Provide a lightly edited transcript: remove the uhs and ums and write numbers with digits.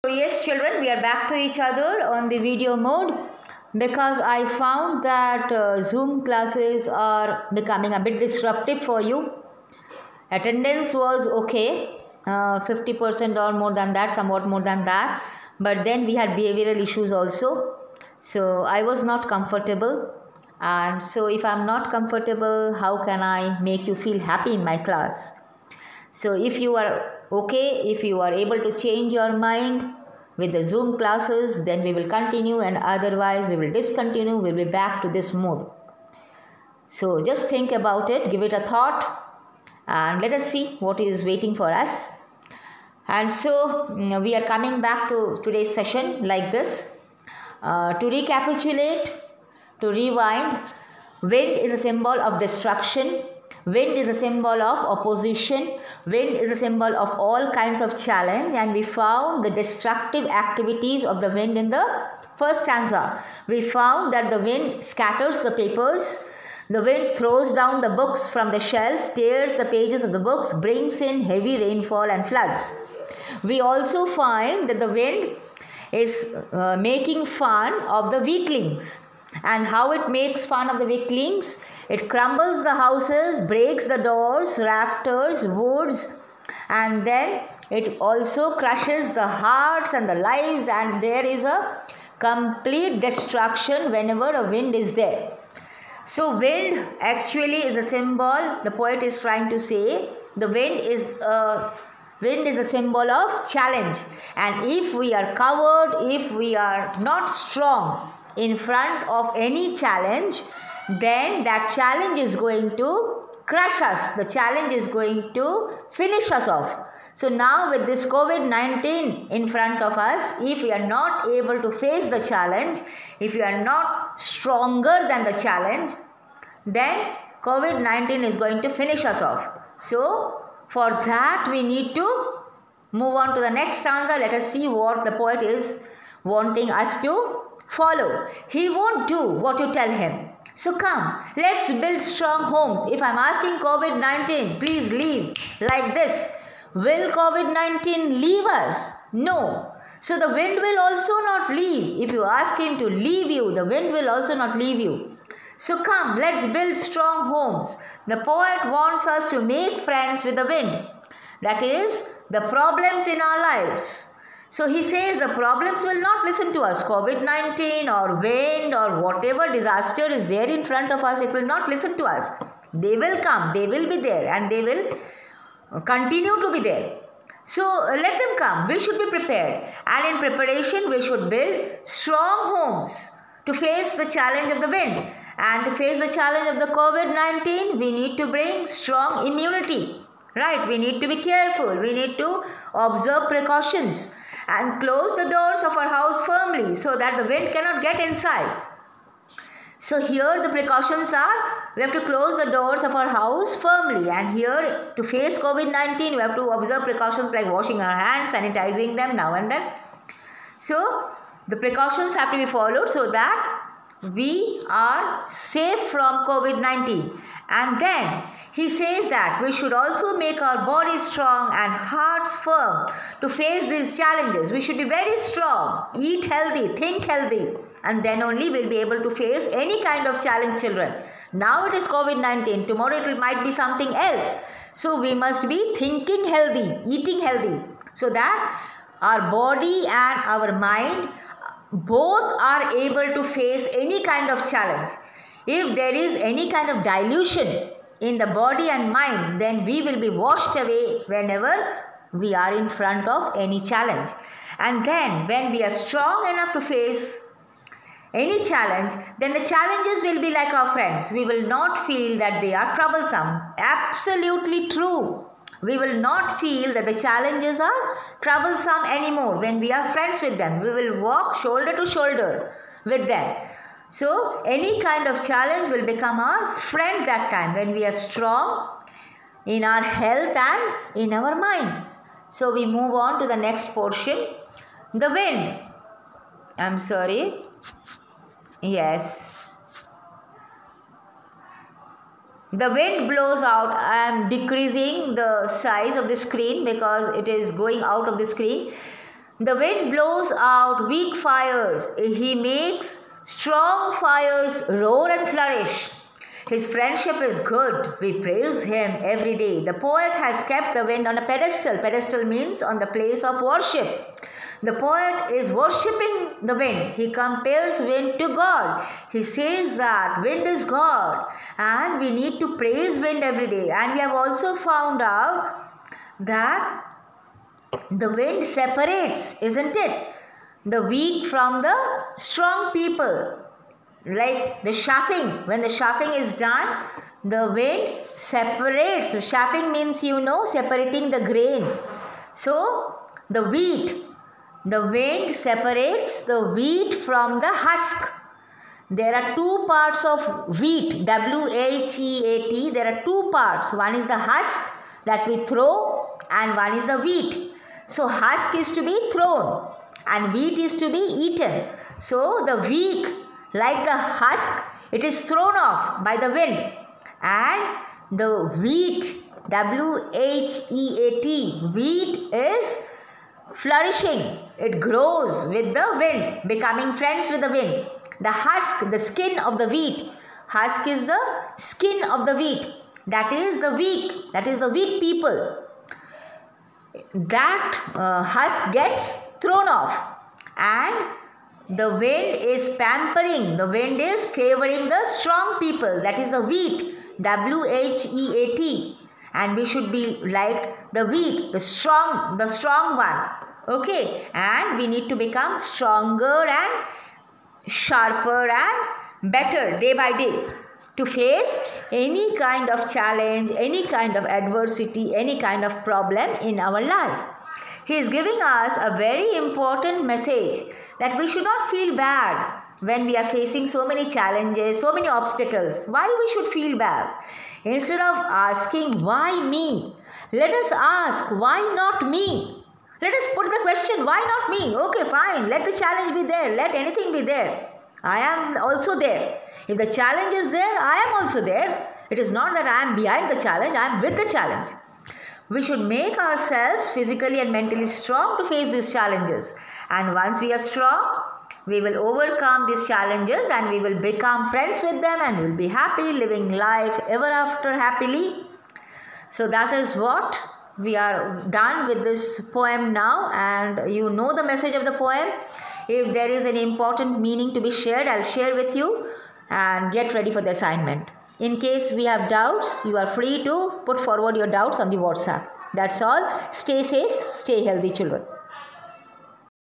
So yes children, we are back to each other on the video mode because I found that Zoom classes are becoming a bit disruptive for you. Attendance was okay, 50% or more than that, somewhat more than that, but then we had behavioral issues also. So I was not comfortable, and so if I'm not comfortable, how can I make you feel happy in my class? So if you are okay, if you are able to change your mind with the Zoom classes, then we will continue, and otherwise we will discontinue. We'll be back to this mode. So just think about it, give it a thought, and let us see what is waiting for us. And so we are coming back to today's session like this. To recapitulate, to rewind, wind is a symbol of destruction. Wind is a symbol of opposition. Wind is a symbol of all kinds of challenge, and we found the destructive activities of the wind in the first stanza. We found that the wind scatters the papers. The wind throws down the books from the shelf, tears the pages of the books, brings in heavy rainfall and floods. We also find that the wind is making fun of the weaklings. And how it makes fun of the weaklings? It crumbles the houses, breaks the doors, rafters, woods, and then it also crushes the hearts and the lives, and there is a complete destruction whenever a wind is there. So wind actually is a symbol, the poet is trying to say, the wind is a symbol of challenge, and if we are covered, if we are not strong in front of any challenge, then that challenge is going to crush us. The challenge is going to finish us off. So now with this COVID-19 in front of us, if we are not able to face the challenge, if we are not stronger than the challenge, then COVID-19 is going to finish us off. So for that we need to move on to the next stanza. Let us see what the poet is wanting us to follow. He won't do what you tell him. So come, let's build strong homes. If I'm asking COVID-19, please leave like this, will COVID-19 leave us? No. So the wind will also not leave. If you ask him to leave you, the wind will also not leave you. So come, let's build strong homes. The poet wants us to make friends with the wind. That is, the problems in our lives. So he says the problems will not listen to us. COVID-19 or wind or whatever disaster is there in front of us, it will not listen to us. They will come, they will be there, and they will continue to be there. So let them come. We should be prepared. And in preparation, we should build strong homes to face the challenge of the wind. And to face the challenge of the COVID-19, we need to bring strong immunity. Right? We need to be careful. We need to observe precautions and close the doors of our house firmly so that the wind cannot get inside. So here the precautions are, we have to close the doors of our house firmly, and here to face COVID-19 we have to observe precautions like washing our hands, sanitizing them now and then. So the precautions have to be followed so that we are safe from COVID-19. And then he says that we should also make our bodies strong and hearts firm to face these challenges. We should be very strong, eat healthy, think healthy, and then only we'll be able to face any kind of challenge, children. Now it is COVID-19, tomorrow it might be something else. So we must be thinking healthy, eating healthy, so that our body and our mind both are able to face any kind of challenge. If there is any kind of dilution in the body and mind, then we will be washed away whenever we are in front of any challenge. And then when we are strong enough to face any challenge, then the challenges will be like our friends. We will not feel that they are troublesome. Absolutely true. We will not feel that the challenges are troublesome anymore when we are friends with them. We will walk shoulder to shoulder with them. So any kind of challenge will become our friend that time when we are strong in our health and in our minds. So we move on to the next portion. The wind. I'm sorry. Yes. The wind blows out. I am decreasing the size of the screen because it is going out of the screen. The wind blows out weak fires. He makes strong fires roar and flourish. His friendship is good. We praise him every day. The poet has kept the wind on a pedestal. Pedestal means on the place of worship. The poet is worshipping the wind. He compares wind to God. He says that wind is God and we need to praise wind every day. And we have also found out that the wind separates, isn't it? The weak from the strong people. Like the chaffing. When the chaffing is done, the wind separates. Chaffing means, separating the grain. So, the wheat. The wind separates the wheat from the husk. There are two parts of wheat, W-H-E-A-T. There are two parts. One is the husk that we throw and one is the wheat. So, husk is to be thrown and wheat is to be eaten. So, the weak, like the husk, it is thrown off by the wind. And the wheat, W-H-E-A-T, wheat is flourishing. It grows with the wind, becoming friends with the wind. The husk, the skin of the wheat. Husk is the skin of the wheat. That is the weak. That is the weak people. That husk gets thrown off. And the wind is pampering. The wind is favoring the strong people. That is the wheat. W-H-E-A-T. And we should be like the wheat, the strong one. Okay. And we need to become stronger and sharper and better day by day to face any kind of challenge, any kind of adversity, any kind of problem in our life. He is giving us a very important message that we should not feel bad when we are facing so many challenges, so many obstacles. Why we should feel bad? Instead of asking, why me? Let us ask, why not me? Let us put the question, why not me? Okay, fine. Let the challenge be there. Let anything be there. I am also there. If the challenge is there, I am also there. It is not that I am behind the challenge. I am with the challenge. We should make ourselves physically and mentally strong to face these challenges. And once we are strong, we will overcome these challenges and we will become friends with them and we will be happy, living life ever after happily. So that is what we are done with this poem now, and you know the message of the poem. If there is an important meaning to be shared, I'll share with you and get ready for the assignment. In case we have doubts, you are free to put forward your doubts on the WhatsApp. That's all. Stay safe, stay healthy, children.